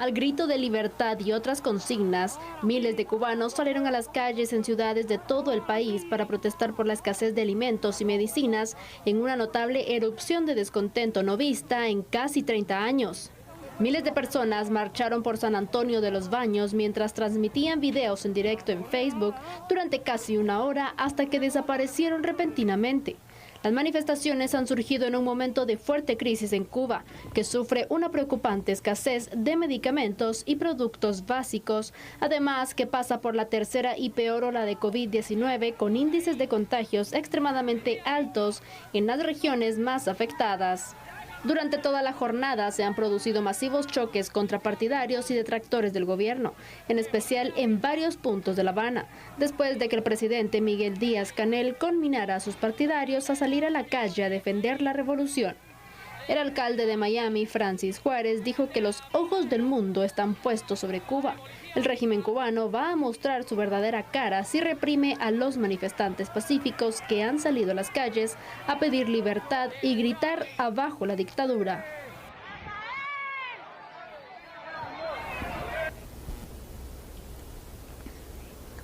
Al grito de libertad y otras consignas, miles de cubanos salieron a las calles en ciudades de todo el país para protestar por la escasez de alimentos y medicinas en una notable erupción de descontento no vista en casi 30 años. Miles de personas marcharon por San Antonio de los Baños mientras transmitían videos en directo en Facebook durante casi una hora hasta que desaparecieron repentinamente. Las manifestaciones han surgido en un momento de fuerte crisis en Cuba, que sufre una preocupante escasez de medicamentos y productos básicos, además que pasa por la tercera y peor ola de COVID-19 con índices de contagios extremadamente altos en las regiones más afectadas. Durante toda la jornada se han producido masivos choques contra partidarios y detractores del gobierno, en especial en varios puntos de La Habana, después de que el presidente Miguel Díaz-Canel conminara a sus partidarios a salir a la calle a defender la revolución. El alcalde de Miami, Francis Juárez, dijo que los ojos del mundo están puestos sobre Cuba. El régimen cubano va a mostrar su verdadera cara si reprime a los manifestantes pacíficos que han salido a las calles a pedir libertad y gritar abajo la dictadura.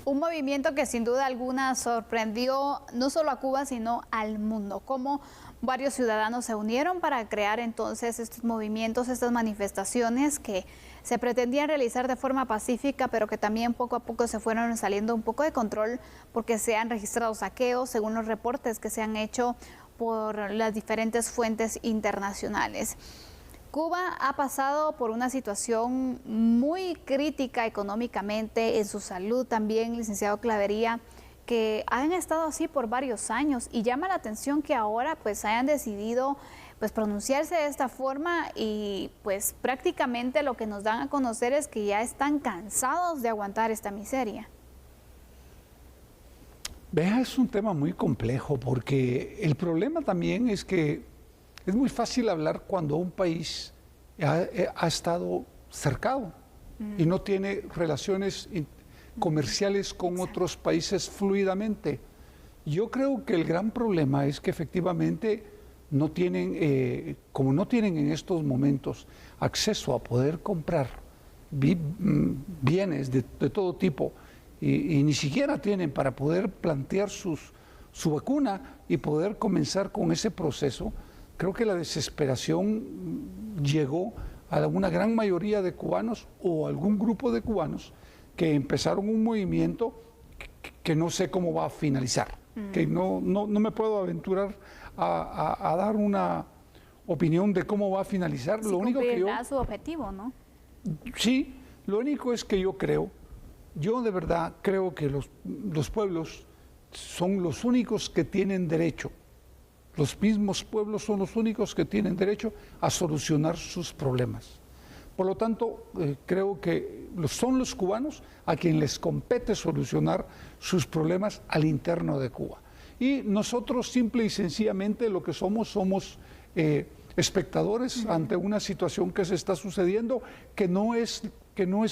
Un movimiento que sin duda alguna sorprendió no solo a Cuba, sino al mundo. Cómo varios ciudadanos se unieron para crear entonces estos movimientos, estas manifestaciones que se pretendían realizar de forma pacífica, pero que también poco a poco se fueron saliendo un poco de control porque se han registrado saqueos, según los reportes que se han hecho por las diferentes fuentes internacionales. Cuba ha pasado por una situación muy crítica económicamente, en su salud también, licenciado Clavería, que han estado así por varios años y llama la atención que ahora pues hayan decidido pues pronunciarse de esta forma y pues prácticamente lo que nos dan a conocer es que ya están cansados de aguantar esta miseria. Vea, es un tema muy complejo porque el problema también es que es muy fácil hablar cuando un país ha estado cercado y no tiene relaciones comerciales con otros países fluidamente. Yo creo que el gran problema es que efectivamente no tienen, como no tienen en estos momentos acceso a poder comprar bienes de todo tipo y ni siquiera tienen para poder plantear su vacuna y poder comenzar con ese proceso. Creo que la desesperación llegó a una gran mayoría de cubanos o algún grupo de cubanos que empezaron un movimiento que no sé cómo va a finalizar, que no me puedo aventurar a dar una opinión de cómo va a finalizar. Sí, lo único que yo, su objetivo, ¿no? Sí, lo único es que yo de verdad creo que los pueblos son los únicos que tienen derecho. Los mismos pueblos son los únicos que tienen derecho a solucionar sus problemas. Por lo tanto, creo que son los cubanos a quien les compete solucionar sus problemas al interno de Cuba. Y nosotros simple y sencillamente lo que somos espectadores ante una situación que se está sucediendo que no es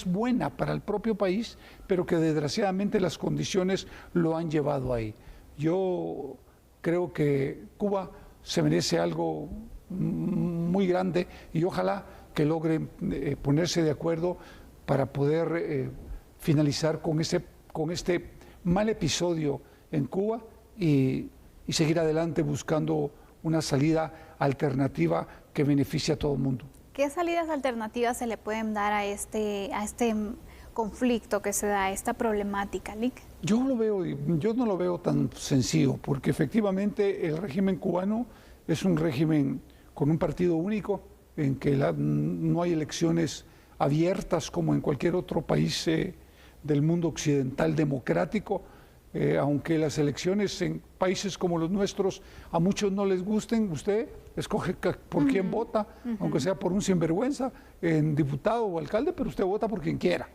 buena para el propio país, pero que desgraciadamente las condiciones lo han llevado ahí. Yo creo que Cuba se merece algo muy grande y ojalá que logren ponerse de acuerdo para poder finalizar con este mal episodio en Cuba y seguir adelante buscando una salida alternativa que beneficie a todo el mundo. ¿Qué salidas alternativas se le pueden dar a este conflicto que se da, a esta problemática, Lic? Yo no lo veo tan sencillo, porque efectivamente el régimen cubano es un régimen con un partido único, en que no hay elecciones abiertas como en cualquier otro país del mundo occidental democrático, aunque las elecciones en países como los nuestros a muchos no les gusten, usted escoge por quién vota, aunque sea por un sinvergüenza, en diputado o alcalde, pero usted vota por quien quiera.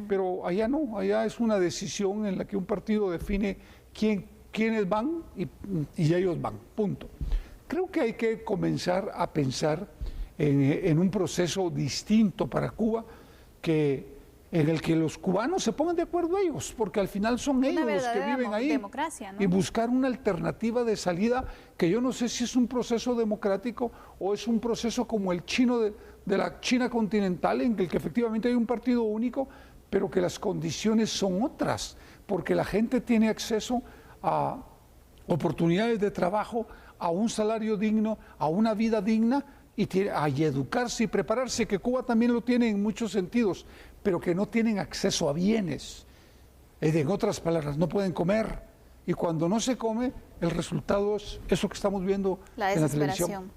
Pero allá no, allá es una decisión en la que un partido define quiénes van y ellos van, punto. Creo que hay que comenzar a pensar en un proceso distinto para Cuba que en el que los cubanos se pongan de acuerdo ellos, porque al final son ellos los que viven ahí. Democracia, ¿no? Y buscar una alternativa de salida, que yo no sé si es un proceso democrático o es un proceso como el chino de la China continental, en el que efectivamente hay un partido único, pero que las condiciones son otras, porque la gente tiene acceso a oportunidades de trabajo, a un salario digno, a una vida digna, y educarse y prepararse, que Cuba también lo tiene en muchos sentidos, pero que no tienen acceso a bienes. En otras palabras, no pueden comer. Y cuando no se come, el resultado es eso que estamos viendo en la televisión.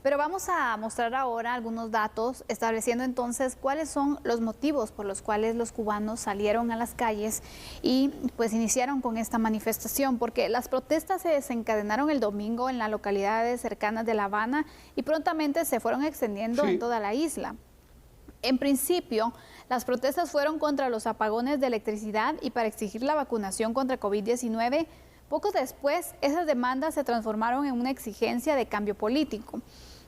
Pero vamos a mostrar ahora algunos datos, estableciendo entonces cuáles son los motivos por los cuales los cubanos salieron a las calles y pues iniciaron con esta manifestación, porque las protestas se desencadenaron el domingo en las localidades cercanas de La Habana y prontamente se fueron extendiendo en toda la isla. En principio, las protestas fueron contra los apagones de electricidad y para exigir la vacunación contra COVID-19. Poco después, esas demandas se transformaron en una exigencia de cambio político.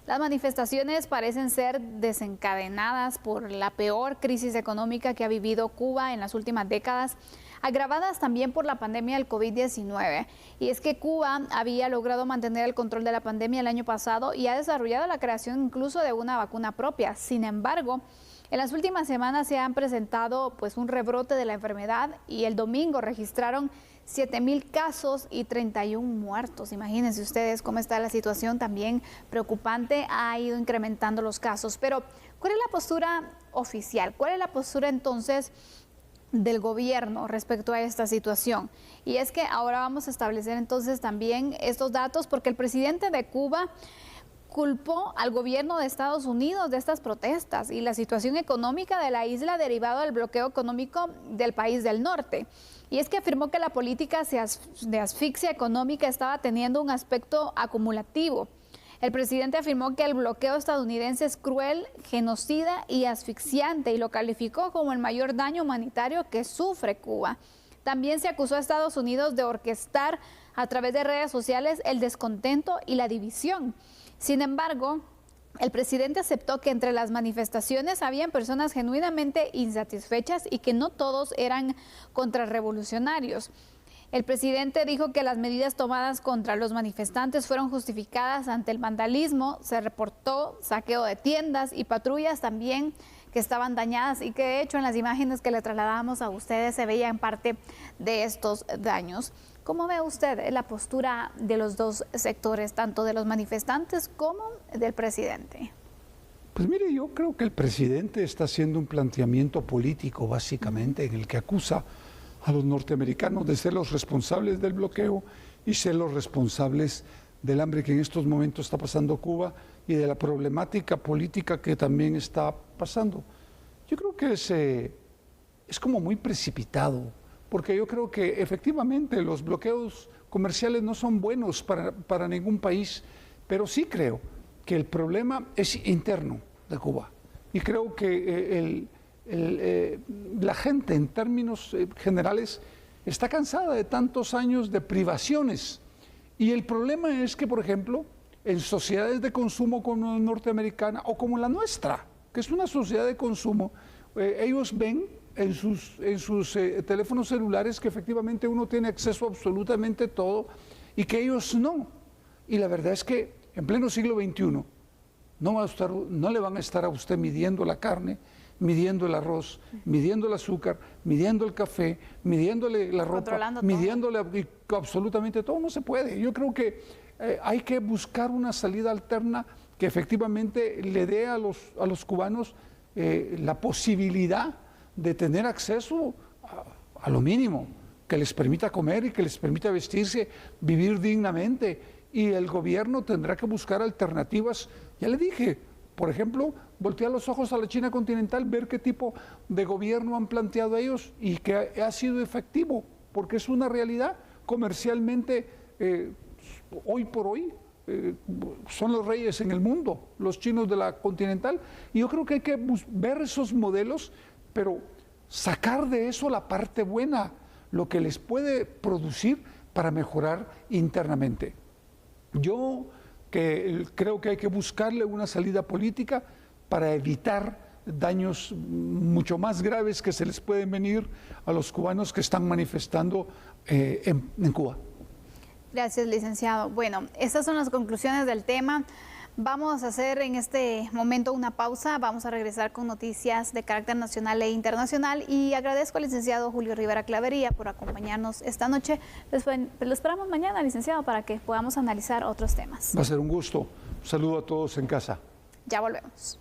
Las manifestaciones parecen ser desencadenadas por la peor crisis económica que ha vivido Cuba en las últimas décadas, agravadas también por la pandemia del COVID-19. Y es que Cuba había logrado mantener el control de la pandemia el año pasado y ha desarrollado la creación incluso de una vacuna propia. Sin embargo, en las últimas semanas se han presentado pues un rebrote de la enfermedad y el domingo registraron 7,000 casos y 31 muertos. Imagínense ustedes cómo está la situación, también preocupante, ha ido incrementando los casos. Pero, ¿cuál es la postura oficial? ¿Cuál es la postura entonces del gobierno respecto a esta situación? Y es que ahora vamos a establecer entonces también estos datos, porque el presidente de Cuba culpó al gobierno de Estados Unidos de estas protestas y la situación económica de la isla derivado del bloqueo económico del país del norte. Y es que afirmó que la política de asfixia económica estaba teniendo un aspecto acumulativo. El presidente afirmó que el bloqueo estadounidense es cruel, genocida y asfixiante y lo calificó como el mayor daño humanitario que sufre Cuba. También se acusó a Estados Unidos de orquestar a través de redes sociales el descontento y la división. Sin embargo, el presidente aceptó que entre las manifestaciones habían personas genuinamente insatisfechas y que no todos eran contrarrevolucionarios. El presidente dijo que las medidas tomadas contra los manifestantes fueron justificadas ante el vandalismo, se reportó saqueo de tiendas y patrullas también que estaban dañadas y que de hecho en las imágenes que le trasladamos a ustedes se veían parte de estos daños. ¿Cómo ve usted la postura de los dos sectores, tanto de los manifestantes como del presidente? Pues mire, yo creo que el presidente está haciendo un planteamiento político básicamente en el que acusa a los norteamericanos de ser los responsables del bloqueo y ser los responsables del hambre que en estos momentos está pasando Cuba y de la problemática política que también está pasando. Yo creo que es como muy precipitado, porque yo creo que efectivamente los bloqueos comerciales no son buenos para ningún país, pero sí creo que el problema es interno de Cuba. Y creo que la gente en términos generales está cansada de tantos años de privaciones. Y el problema es que, por ejemplo, en sociedades de consumo como la norteamericana o como la nuestra, que es una sociedad de consumo, ellos ven en sus teléfonos celulares que efectivamente uno tiene acceso a absolutamente todo y que ellos no. Y la verdad es que en pleno siglo XXI no le van a estar a usted midiendo la carne, midiendo el arroz, midiendo el azúcar, midiendo el café, midiéndole la ropa, midiéndole absolutamente todo. No se puede. Yo creo que hay que buscar una salida alterna que efectivamente le dé a los cubanos la posibilidad de tener acceso a lo mínimo, que les permita comer y que les permita vestirse, vivir dignamente. Y el gobierno tendrá que buscar alternativas. Ya le dije, por ejemplo, voltear los ojos a la China continental, ver qué tipo de gobierno han planteado ellos y que ha sido efectivo, porque es una realidad comercialmente, hoy por hoy, son los reyes en el mundo, los chinos de la continental. Y yo creo que hay que ver esos modelos, pero sacar de eso la parte buena, lo que les puede producir para mejorar internamente. Yo creo que hay que buscarle una salida política para evitar daños mucho más graves que se les pueden venir a los cubanos que están manifestando en Cuba. Gracias, licenciado. Bueno, estas son las conclusiones del tema. Vamos a hacer en este momento una pausa, vamos a regresar con noticias de carácter nacional e internacional y agradezco al licenciado Julio Rivera Clavería por acompañarnos esta noche. Lo esperamos mañana, licenciado, para que podamos analizar otros temas. Va a ser un gusto. Un saludo a todos en casa. Ya volvemos.